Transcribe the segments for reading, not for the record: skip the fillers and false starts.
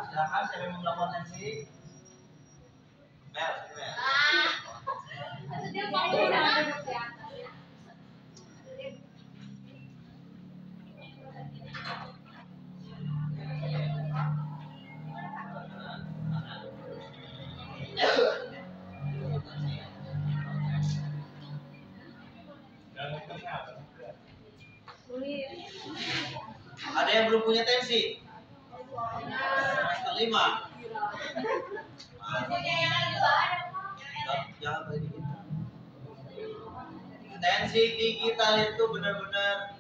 silakan siapa yang mau melakukan tensi. Mel, Mel. Dia mau ya. Ada yang belum punya tensi? Semester 5. Jangan begitu. Tensi digital itu benar-benar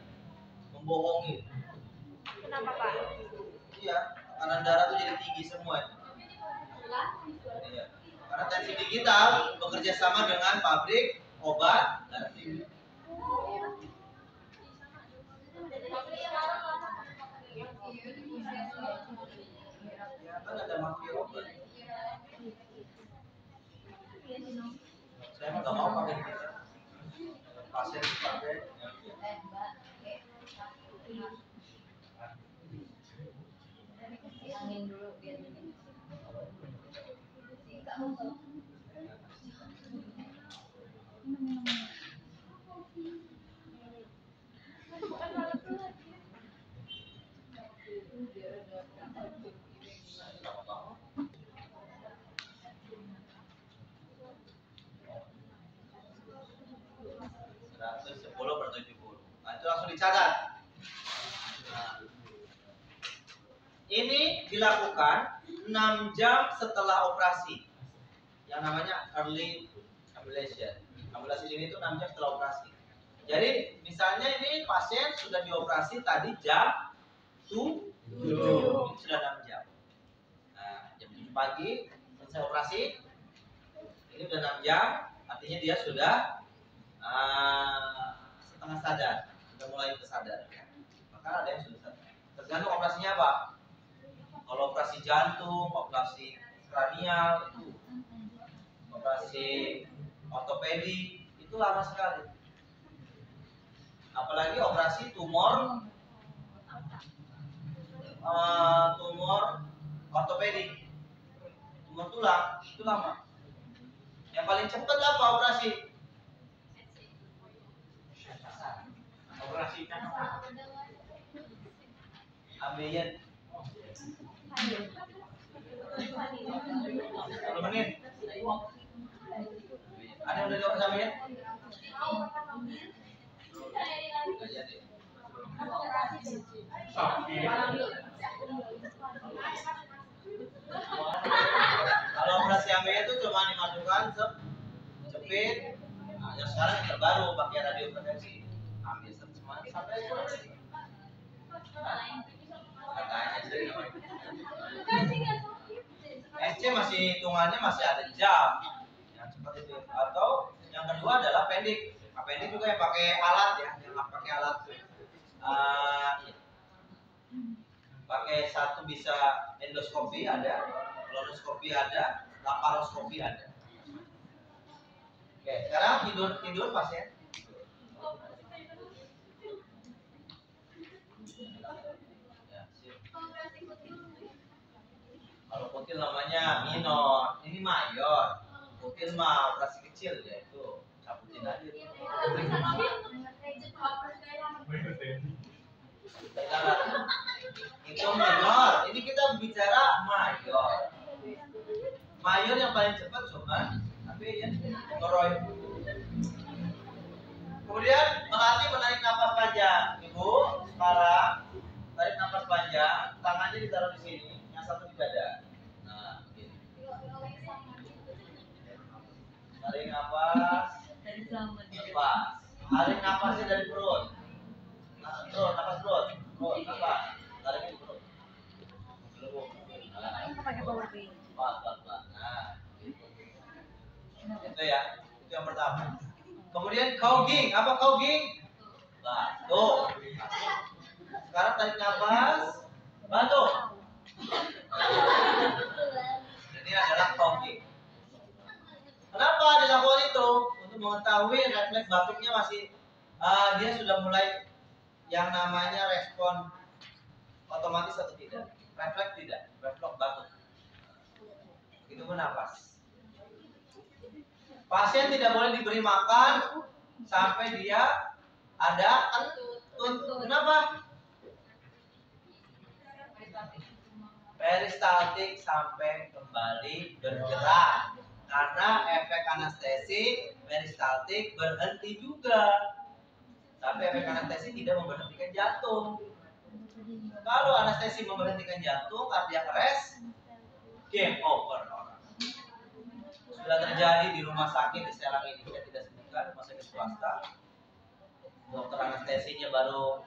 membohongi. Kenapa, Pak? Iya, tekanan darah tuh jadi tinggi semua. Iya. Karena tensi digital bekerja sama dengan pabrik obat darah tinggi. Ya kan ada mafia obat. Saya mah nggak mau pakai gitu. Pasien pakai. Angin dulu biar ini. Nah, itu langsung dicatat. Nah, ini dilakukan 6 jam setelah operasi. Yang namanya early ablation. Ablasi ini itu 6 jam setelah operasi. Jadi misalnya ini pasien sudah dioperasi tadi jam 7. Ini sudah 6 jam. Nah, jam 7 pagi selesai operasi. Ini sudah 6 jam, artinya dia sudah setengah sadar, sudah mulai tersadar. Maka ada yang sudah sadar. Tergantung operasinya apa. Kalau operasi jantung, operasi kranial itu, operasi ortopedi itu lama sekali. Apalagi operasi tumor ortopedi, tumor tulang itu lama. Yang paling cepat apa operasi? Operasi kan ambeien 10 menit. Ada yang udah dioperasi ambeien? Kalau operasi ambeien itu cuma dimasukkan cepit. Nah, yang sekarang yang terbaru pakai radiofrekensi. Ambil sampai katanya sih. SC masih hitungannya masih ada jam. Yang seperti itu. Atau yang kedua adalah pendik. Pendik juga yang pakai alat ya, yang pakai alat. Iya. Pakai satu bisa endoskopi ada, kolonoskopi ada, laparoskopi ada. Oke, sekarang tidur pasien. Kalau kutil namanya minor, ini mayor. Kutil mah operasi kecil yaitu cabutin aja. Itu minor. Ini kita bicara mayor. Mayor yang paling cepat cuma tapi ya ngoroy. Kemudian melatih menarik nafas panjang. Ibu sekarang tarik nafas panjang, tangannya ditaruh di sini, yang satu di dada. Nah, begini. Tarik nafas, lepas. Tarik nafasnya dari perut. Nah, perut, nafas perut, nafas. Tarik di perut. Pelan. Nah, itu ya, itu yang pertama. Kemudian cogging, apa cogging? Batuk. Sekarang tarik nafas, batuk. Ini adalah cogging. Kenapa dilakukan itu? Untuk mengetahui refleks batuknya masih dia sudah mulai yang namanya respon otomatis atau tidak. Refleks tidak, refleks batuk. napas. Pasien tidak boleh diberi makan sampai dia ada kentut. Kenapa? Peristaltik sampai kembali bergerak. Karena efek anestesi peristaltik berhenti juga. Tapi efek anestesi tidak memberhentikan jantung. Kalau anestesi memberhentikan jantung, cardiac arrest, game over. Sudah terjadi di rumah sakit di Serang ini, saya tidak sebutkan, rumah sakit swasta. Dokter anestesinya baru,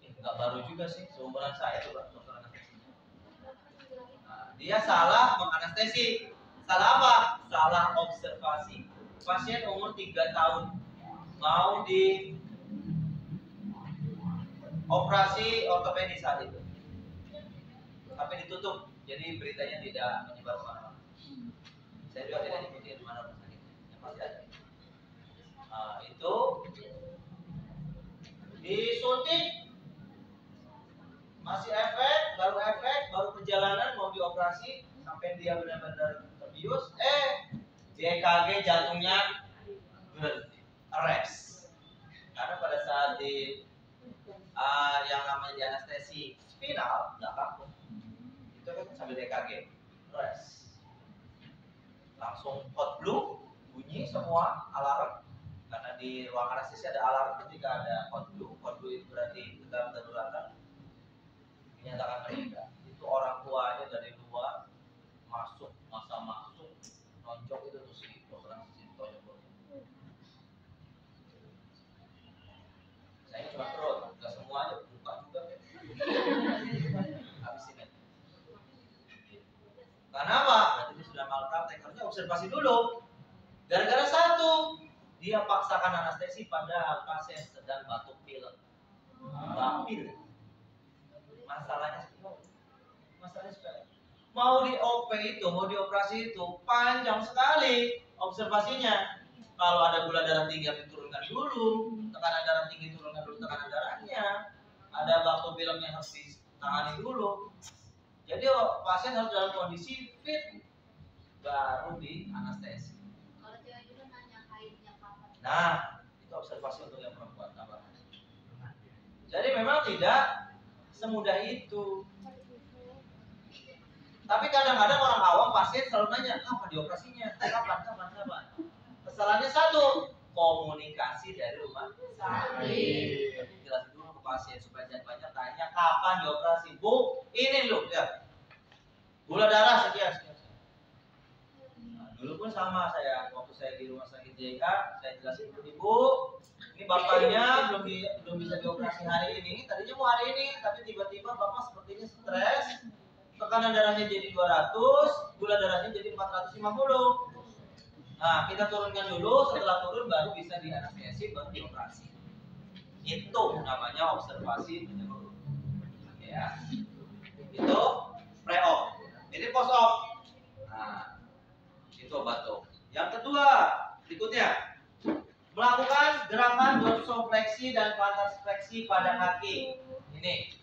nggak baru juga sih, seumuran saya tuh dokter anestesi. Nah, dia salah menganestesi. Salah apa? Salah observasi. Pasien umur 3 tahun mau di operasi ortopedi saat itu, tapi ditutup, jadi beritanya tidak menyebar kemana-mana. Saya juga tidak ikuti di mana rumah sakitnya, yang pasti ada. Nah, itu disuntik, masih efek, baru perjalanan mau dioperasi sampai dia benar-benar terbius. EKG jantungnya berhenti, arrest. Karena pada saat di yang namanya di anestesi spinal nggak kaku, itu kan sambil EKG, arrest. Langsung hot blue, bunyi semua alarm. Karena di ruang anestesi ada alarm ketika ada hot blue. Hot blue itu berarti dalam daruratan, dinyatakan meninggal. Itu orang tuanya dari luar masuk, nonjok itu terus si dokter anestesi tonjok. Saya cuma perut, nggak semuanya buka juga kan. Habisin aja. Karena apa? Berarti dia sudah malpraktek. Harusnya observasi dulu. Gara-gara satu, dia paksakan anestesi pada pasien sedang batuk pilek. Bapil. Masalahnya sepuluh. Mau di OP itu, mau dioperasi itu panjang sekali observasinya. Kalau ada gula darah tinggi harus diturunkan dulu, tekanan darah tinggi turunkan dulu tekanan darahnya, ada batuk pilek yang harus ditangani dulu. Jadi pasien harus dalam kondisi fit baru di anestesi. Kalau cewek juga nanya haidnya kapan. Nah, itu observasi untuk yang perempuan tambahan. Jadi memang tidak semudah itu. Tapi kadang-kadang orang awam pasien selalu nanya, kapan dioperasinya? Kapan? Kesalahannya satu, komunikasi dari rumah sakit. Tapi jelasin dulu ke pasien supaya jangan banyak tanya kapan dioperasi. Bu, ini loh ya. Gula darah sekian. Nah, dulu pun sama saya, waktu saya di rumah sakit JK, saya jelasin dulu, Ibu, ini bapaknya belum bisa dioperasi hari ini. Tadinya mau hari ini, tapi tiba-tiba bapak sepertinya stres. Tekanan darahnya jadi 200, gula darahnya jadi 450. Nah, kita turunkan dulu, setelah turun baru bisa di anestesi, baru dioperasi. Itu namanya observasi menyeluruh. Ya. Itu pre-op. Ini post-op. Nah, itu batuk. Yang kedua, berikutnya, melakukan gerakan dorsofleksi dan plantarfleksi pada kaki. Ini,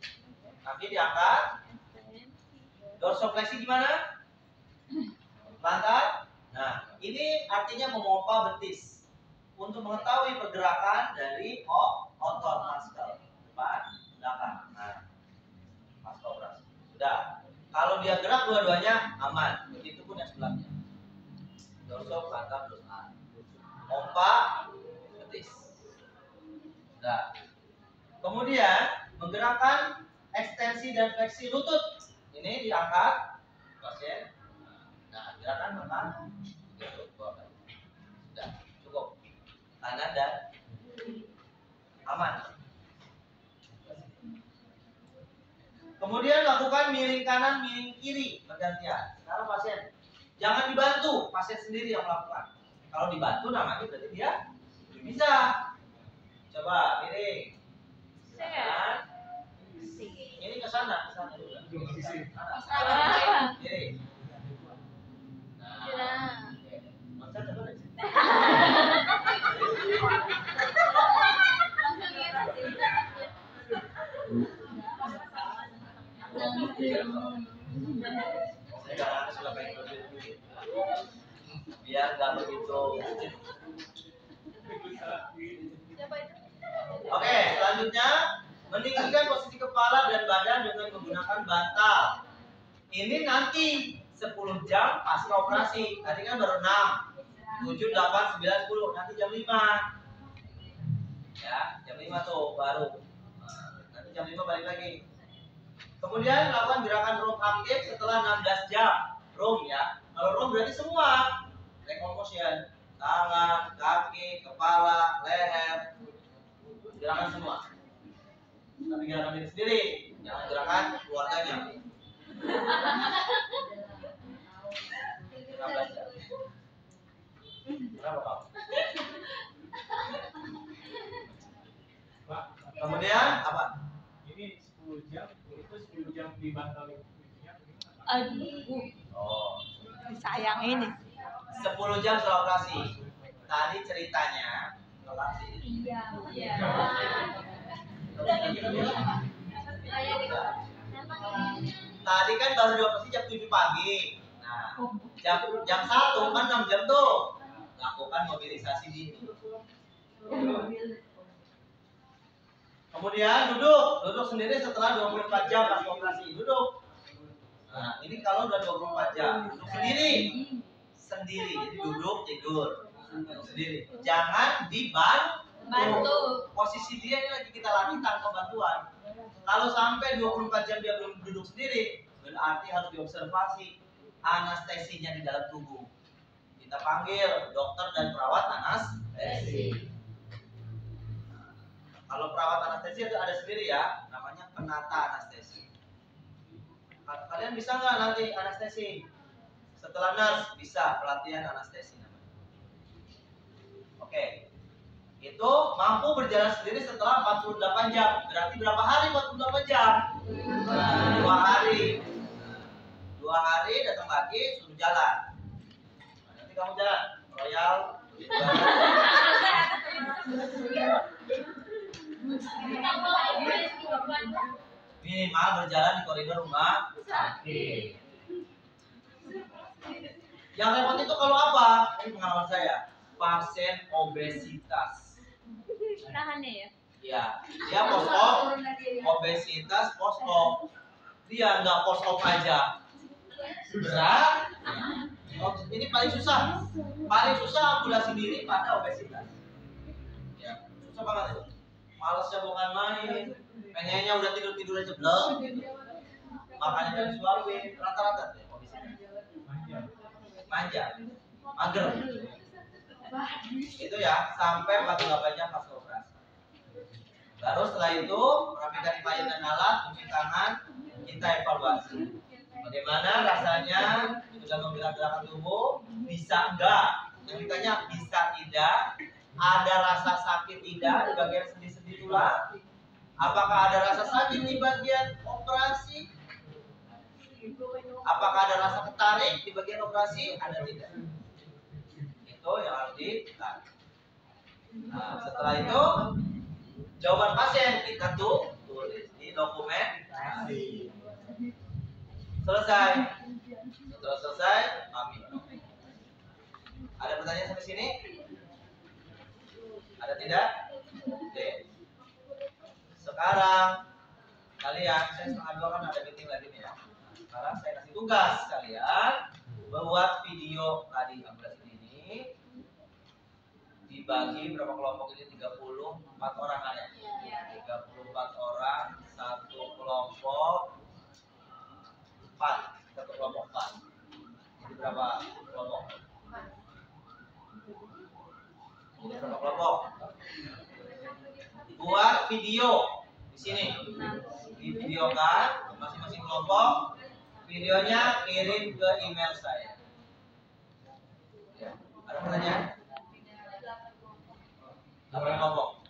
kaki diangkat. Dorsofleksi gimana? Plantar. Nah, ini artinya memompa betis untuk mengetahui pergerakan dari otot muscle depan, belakang. Nah, pas operasi. Sudah. Kalau dia gerak dua-duanya aman. Begitu pun yang sebelahnya. Dorso, plantar, dorsal. Pompa betis. Sudah. Kemudian menggerakkan ekstensi dan fleksi lutut. Ini diangkat pasien. Nah, gerakan makan sudah cukup. Kanan dan aman. Kemudian lakukan miring kanan, miring kiri bergantian. Sekarang pasien jangan dibantu, pasien sendiri yang melakukan. Kalau dibantu namanya berarti dia bisa. Coba miring. Kanan. Ini ke sana dulu. Kiri. Sekarang sudah kayak gitu. Biar nggak begitu. Oke, selanjutnya meninggikan posisi kepala dan badan dengan menggunakan bantal. Ini nanti 10 jam pasca operasi. Tadi kan baru 6, 7, 8, 9, 10. Nanti jam 5. Ya, jam 5 tuh baru. Nanti jam 5 balik lagi. Kemudian lakukan gerakan room aktif setelah 16 jam. Room ya. Kalau room berarti semua. Range of motion. Tangan, kaki, kepala, leher. Gerakan semua. Tapi gerakan diri sendiri. Jangan gerakan keluarganya. 16 jam. Berapa kau? Pak, Kemudian apa? ini 10 jam, itu 10 jam di bantal itunya bagaimana, Pak? Aduh, Oh, sayang ini. 10 jam setelah operasi. Tadi ceritanya operasi. Iya. Iya. Tadi kan baru dioperasi jam 7 pagi. Nah, jam 1 kan 6 jam tuh. Lakukan mobilisasi dini. Kemudian duduk sendiri setelah 24 jam pas operasi. Duduk. Nah, ini kalau udah 24 jam, duduk sendiri. Jadi duduk tidur. Duduk sendiri. Jangan dibantu. Posisi dia ini lagi kita latih tanpa bantuan. Kalau sampai 24 jam dia belum duduk sendiri, berarti harus diobservasi anestesinya di dalam tubuh. Kita panggil dokter dan perawat anestesi. Kalau perawat anestesi itu ada sendiri ya, namanya penata anestesi. Kalian bisa nggak nanti anestesi? Setelah nurse bisa pelatihan anestesi namanya. Oke. Itu mampu berjalan sendiri setelah 48 jam. Berarti berapa hari 48 jam? 2 hari. 2 hari datang lagi suruh jalan. Nah, nanti kamu jalan Royal. Minimal berjalan di koridor rumah sakit. Yang repot itu kalau apa? Ini pengalaman saya. Pasien obesitas. Tahannya ya. Ya, dia post op, obesitas post op. Dia nggak post op aja. Berat. Oh, ini paling susah. Paling susah ambulasi diri pada obesitas. Ya, susah banget itu. Malasnya bukan main. Pengennya udah tidur aja belum. Makanya dari disuapin rata-rata deh obesitas. Manja, mager. Itu ya sampai 48 jam pas operasi. Baru setelah itu merapikan klien dan alat, cuci tangan, kita evaluasi. Bagaimana rasanya sudah menggerak-gerakkan tubuh? Bisa enggak? Yang ditanya bisa tidak? Ada rasa sakit tidak di bagian sendi-sendi tulang? Apakah ada rasa sakit di bagian operasi? Apakah ada rasa ketarik di bagian operasi? Ada tidak? Itu yang harus ditarik. Nah, setelah itu jawaban pasien kita tulis di dokumen. Selesai. Setelah selesai, pamit. Ada pertanyaan sampai sini? Ada tidak? Oke. Sekarang kalian, saya setengah 2 kan ada meeting lagi nih ya. Sekarang saya kasih tugas kalian buat video tadi ambulans ini dibagi berapa kelompok ini? 34 orang kan ya? 34 orang, satu kelompok 4, satu kelompok 4. Jadi berapa kelompok? Jadi berapa kelompok? Buat video di sini. Divideokan masing-masing kelompok. Videonya kirim ke email saya. Ya. Ada pertanyaan? 8 kelompok.